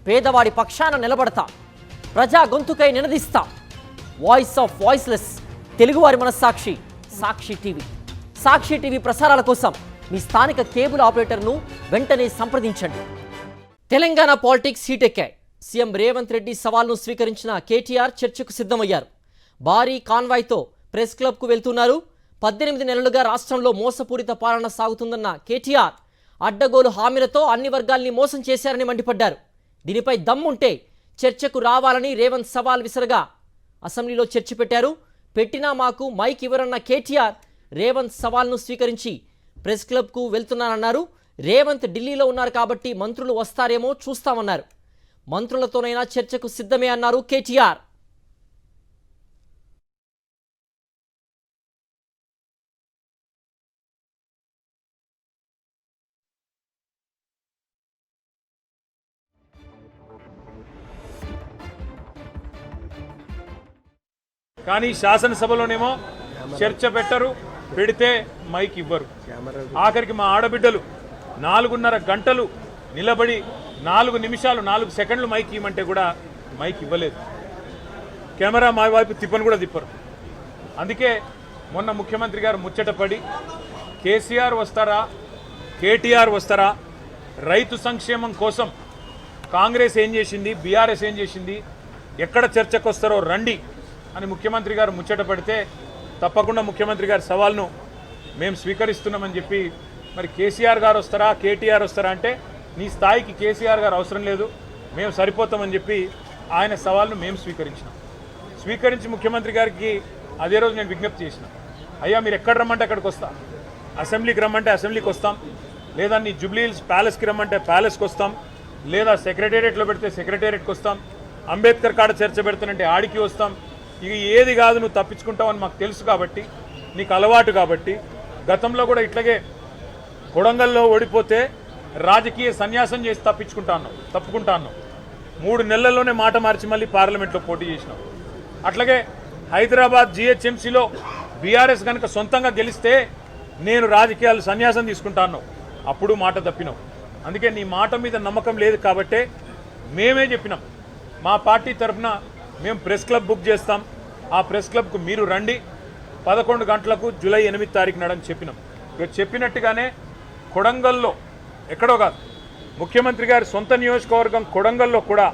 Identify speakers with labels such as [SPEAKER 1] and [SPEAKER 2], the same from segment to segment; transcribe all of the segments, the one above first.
[SPEAKER 1] పేదవాడి పక్షాన నిలబడతా, ప్రజా గొంతుకై నినదిస్తా. వాయిస్ ఆఫ్ వాయిస్లెస్, తెలుగువారి మనస్సాక్షి, సాక్షి టీవీ. సాక్షి టీవీ ప్రసారాల కోసం మీ స్థానిక కేబుల్ ఆపరేటర్ను వెంటనే సంప్రదించండి. తెలంగాణ పాలిటిక్స్ హీటెక్కాయి. సీఎం రేవంత్ రెడ్డి సవాల్ను స్వీకరించిన కేటీఆర్ చర్చకు సిద్ధమయ్యారు. భారీ కాన్వాయ్తో ప్రెస్ క్లబ్కు వెళ్తున్నారు. 18 నెలలుగా రాష్ట్రంలో మోసపూరిత పాలన సాగుతుందన్న కేటీఆర్ అడ్డగోలు హామీలతో అన్ని వర్గాల్ని మోసం చేశారని మండిపడ్డారు. దీనిపై దమ్ముంటే చర్చకు రావాలని రేవంత్ సవాల్ విసరగా అసెంబ్లీలో చర్చ పెట్టారు. పెట్టినా మాకు మైక్ ఇవ్వరన్న కేటీఆర్ రేవంత్ సవాల్ను స్వీకరించి ప్రెస్ క్లబ్కు వెళ్తున్నానన్నారు. రేవంత్ ఢిల్లీలో ఉన్నారు కాబట్టి మంత్రులు వస్తారేమో చూస్తామన్నారు. మంత్రులతోనైనా చర్చకు సిద్ధమే అన్నారు కేటీఆర్.
[SPEAKER 2] కానీ శాసనసభలోనేమో చర్చ పెట్టరు, పెడితే మైక్ ఇవ్వరు. ఆఖరికి మా ఆడబిడ్డలు 4.5 గంటలు నిలబడి 4 నిమిషాలు 4 సెకండ్లు మైక్ ఇవ్వమంటే కూడా మైక్ ఇవ్వలేదు. కెమెరా మా వైపు తిప్పని కూడా తిప్పరు. అందుకే మొన్న ముఖ్యమంత్రి గారు ముచ్చటపడి కేసీఆర్ వస్తారా, కేటీఆర్ వస్తారా, రైతు సంక్షేమం కోసం కాంగ్రెస్ ఏం చేసింది, బీఆర్ఎస్ ఏం చేసింది, ఎక్కడ చర్చకు వస్తారో రండి అని ముఖ్యమంత్రి గారు ముచ్చట పడితే తప్పకుండా ముఖ్యమంత్రి గారి సవాల్ను మేము స్వీకరిస్తున్నామని చెప్పి, మరి కేసీఆర్ గారు వస్తారా, కేటీఆర్ వస్తారా అంటే నీ స్థాయికి కేసీఆర్ గారు అవసరం లేదు, మేము సరిపోతామని చెప్పి ఆయన సవాల్ను మేము స్వీకరించి ముఖ్యమంత్రి గారికి అదే రోజు నేను విజ్ఞప్తి చేసిన, అయ్యా మీరు ఎక్కడ రమ్మంటే అక్కడికి వస్తాం, అసెంబ్లీకి రమ్మంటే అసెంబ్లీకి వస్తాం, లేదా నీ జూబ్లీ హిల్స్ ప్యాలెస్కి రమ్మంటే ప్యాలెస్కి వస్తాం, లేదా సెక్రటేరియట్లో పెడితే సెక్రటేరియట్కి వస్తాం, అంబేద్కర్ కాడ చర్చ పెడతానంటే ఆడికి వస్తాం. ఇక ఏది కాదు నువ్వు తప్పించుకుంటావని మాకు తెలుసు కాబట్టి, నీకు అలవాటు కాబట్టి, గతంలో కూడా ఇట్లాగే కొడంగల్లో ఓడిపోతే రాజకీయ సన్యాసం చేసి తప్పుకుంటాను 3 నెలల్లోనే మాట మార్చి మళ్ళీ పార్లమెంట్లో పోటీ చేసినావు. అట్లాగే హైదరాబాద్ జిహెచ్ఎంసీలో బీఆర్ఎస్ కనుక సొంతంగా గెలిస్తే నేను రాజకీయాలు సన్యాసం తీసుకుంటాను, అప్పుడు మాట తప్పినావు. అందుకే నీ మాట మీద నమ్మకం లేదు కాబట్టే మేమే చెప్పినాం, మా పార్టీ తరఫున మేము ప్రెస్ క్లబ్ బుక్ చేస్తాం, ఆ ప్రెస్ క్లబ్కు మీరు రండి 11 గంటలకు జూలై 8 తారీఖు నాడని చెప్పినాం. ఇక చెప్పినట్టుగానే కొడంగల్లో ఎక్కడో కాదు, ముఖ్యమంత్రి గారి సొంత నియోజకవర్గం కొడంగల్లో కూడా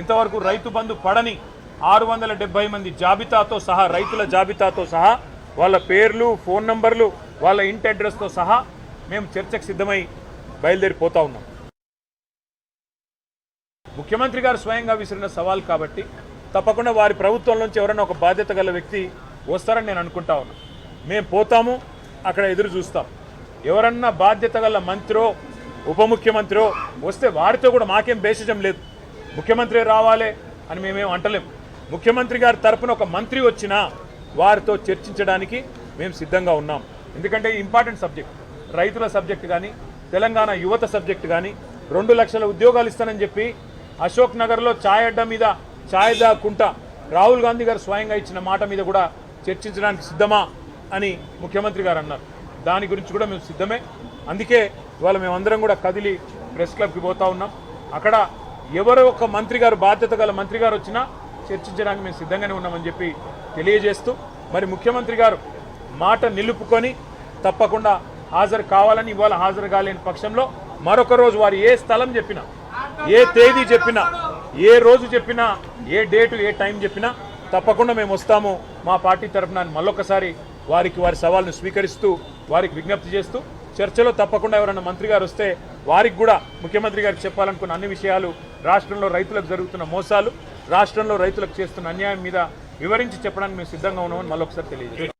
[SPEAKER 2] ఇంతవరకు రైతు బంధు పడని 670 మంది జాబితాతో సహా, రైతుల జాబితాతో సహా, వాళ్ళ పేర్లు, ఫోన్ నంబర్లు, వాళ్ళ ఇంటి అడ్రస్తో సహా మేము చర్చకు సిద్ధమై బయలుదేరిపోతా ఉన్నాం. ముఖ్యమంత్రి గారు స్వయంగా విసిరిన సవాల్ కాబట్టి తప్పకుండా వారి ప్రభుత్వంలోంచి ఎవరైనా ఒక బాధ్యత గల వ్యక్తి వస్తారని నేను అనుకుంటా ఉన్నా. మేము పోతాము, అక్కడ ఎదురు చూస్తాం. ఎవరన్నా బాధ్యత గల మంత్రో ఉప ముఖ్యమంత్రో వస్తే వారితో కూడా మాకేం బేసిజం లేదు, ముఖ్యమంత్రి రావాలి అని మేమేం అంటలేం. ముఖ్యమంత్రి గారి తరఫున ఒక మంత్రి వచ్చినా వారితో చర్చించడానికి మేము సిద్ధంగా ఉన్నాం. ఎందుకంటే ఇంపార్టెంట్ సబ్జెక్ట్, రైతుల సబ్జెక్ట్ కానీ, తెలంగాణ యువత సబ్జెక్ట్ కానీ, 2 లక్షల ఉద్యోగాలు ఇస్తానని చెప్పి అశోక్ నగర్లో ఛాయ్ అడ్డా మీద ఛాయ్ దాక్కుంటా రాహుల్ గాంధీ గారు స్వయంగా ఇచ్చిన మాట మీద కూడా చర్చించడానికి సిద్ధమా అని ముఖ్యమంత్రి గారు అన్నారు. దాని గురించి కూడా మేము సిద్ధమే. అందుకే ఇవాళ మేమందరం కూడా కదిలి ప్రెస్ క్లబ్కి పోతా ఉన్నాం. అక్కడ ఎవరో ఒక మంత్రి గారు, బాధ్యత గల మంత్రి గారు వచ్చినా చర్చించడానికి మేము సిద్ధంగానే ఉన్నామని చెప్పి తెలియజేస్తూ, మరి ముఖ్యమంత్రి గారు మాట నిలుపుకొని తప్పకుండా హాజరు కావాలని, ఇవాళ హాజరు కాలేని పక్షంలో మరొక రోజు వారు ఏ స్థలం చెప్పినా, ఏ తేదీ చెప్పినా, ఏ రోజు చెప్పినా, ఏ డేటు, ఏ టైం చెప్పినా తప్పకుండా మేము వస్తాము మా పార్టీ తరఫున మళ్ళొకసారి వారి సవాల్ను స్వీకరిస్తూ, వారికి విజ్ఞప్తి చేస్తూ, చర్చలో తప్పకుండా ఎవరైనా మంత్రి గారు వస్తే వారికి కూడా ముఖ్యమంత్రి గారికి చెప్పాలనుకున్న అన్ని విషయాలు, రాష్ట్రంలో రైతులకు జరుగుతున్న మోసాలు, రాష్ట్రంలో రైతులకు చేస్తున్న అన్యాయం మీద వివరించి చెప్పడానికి మేము సిద్ధంగా ఉన్నామని మళ్ళొకసారి తెలియజేస్తాం.